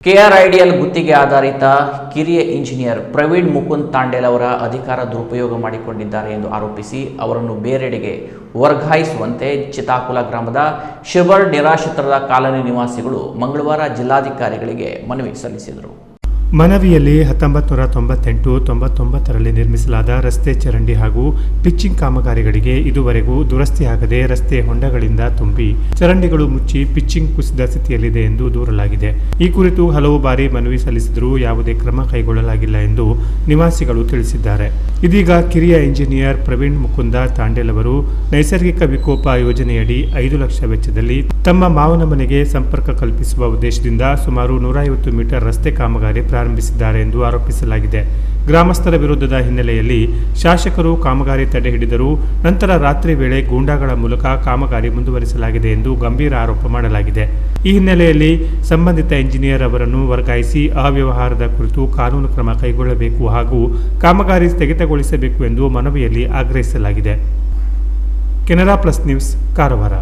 KRIDL ಗುತ್ತಿಗೆ ಆಧಾರಿತ ಕಿರಿಯ ಇಂಜಿನಿಯರ್ ಪ್ರವೀಣ್ ಮುಕುಂದ್ ತಾಂಡೇಲ್ ಅವರ ಅಧಿಕಾರ ದುರುಪಯೋಗ ಮಾಡಿಕೊಂಡಿದ್ದಾರೆ ಎಂದು ಆರೋಪಿಸಿ ಅವರನ್ನು ಬೇರೆಡೆಗೆ ವರ್ಗಾಯಿಸುವಂತೆ ಚಿತಾಕುಲ ಗ್ರಾಮದ ಶಿವರ್ ನಿರಾಶ್ರಿತರ ಕಾಲನಿ ನಿವಾಸಿಗಳು ಮಂಗಳವಾರ ಜಿಲ್ಲಾಧಿಕಾರಿಗಳಿಗೆ ಮನವಿ ಸಲ್ಲಿಸಿದರು. ಮನವಿಯಲ್ಲಿ 1998-99ರಲ್ಲಿ ನಿರ್ಮಿಸಲಾದ ರಸ್ತೆ ಚರಂಡಿ ಹಾಗೂ ಪಿಚ್ಚಿಂಗ್ ಕಾಮಗಾರಿಗಳಿಗೆ ಇದುವರೆಗೂ ದುರಸ್ತಿಯಾಗದೆ ರಸ್ತೆ ಹೊಂಡಗಳಿಂದ ತುಂಬಿ ಚರಂಡಿಗಳು ಮುಚ್ಚಿ ಪಿಚ್ಚಿಂಗ್ ಕುಸಿದ ಸ್ಥಿತಿಯಲ್ಲಿದೆ ಎಂದು ದೂರಲಾಗಿದೆ. ಈ ಕುರಿತು ಹಲವು ಬಾರಿ ಮನವಿ ಸಲ್ಲಿಸಿದರೂ ಯಾವುದೇ ಕ್ರಮ ಕೈಗೊಳ್ಳಲಾಗಿಲ್ಲ ಎಂದು ನಿವಾಸಿಗಳು ತಿಳಿಸಿದ್ದಾರೆ. ಇದೀಗ ಕಿರಿಯ ಇಂಜಿನಿಯರ್ ಪ್ರವೀಣ್ ಮುಕುಂದ ತಾಂಡೇಲ್ ಅವರು ನೈಸರ್ಗಿಕ ವಿಕೋಪ ಯೋಜನೆಯಡಿ 5 ಲಕ್ಷ ವೆಚ್ಚದಲ್ಲಿ ತಮ್ಮ ಮಾವನ ಮನೆಗೆ ಸಂಪರ್ಕ ಕಲ್ಪಿಸುವ ಉದ್ದೇಶದಿಂದ ಸುಮಾರು 150 ಮೀಟರ್ ರಸ್ತೆ ಕಾಮಗಾರಿ ಪ್ರಾರಂಭಿಸಿದ್ದಾರೆ ಎಂದು ಆರೋಪಿಸಲಾಗಿದೆ. ಗ್ರಾಮಸ್ಥರ ವಿರೋಧದ ಹಿನ್ನೆಲೆಯಲ್ಲಿ ಶಾಸಕರು ಕಾಮಗಾರಿ ತಡೆ ಹಿಡಿದರೂ ನಂತರ ರಾತ್ರಿ ವೇಳೆ ಗೂಂಡಾಗಳ ಮೂಲಕ ಕಾಮಗಾರಿ ಮುಂದುವರಿಸಲಾಗಿದೆ ಎಂದು ಗಂಭೀರ ಆರೋಪ ಮಾಡಲಾಗಿದೆ. ಈ ಹಿನ್ನೆಲೆಯಲ್ಲಿ ಸಂಬಂಧಿತ ಇಂಜಿನಿಯರ್ ಅವರನ್ನು ವರ್ಗಾಯಿಸಿ ಅವ್ಯವಹಾರದ ಕುರಿತು ಕಾನೂನು ಕ್ರಮ ಕೈಗೊಳ್ಳಬೇಕು ಹಾಗೂ ಕಾಮಗಾರಿ ಸ್ಥಗಿತಗೊಳಿಸಬೇಕು ಎಂದು ಮನವಿಯಲ್ಲಿ ಆಗ್ರಹಿಸಲಾಗಿದೆ. Canara plus news, Karwar.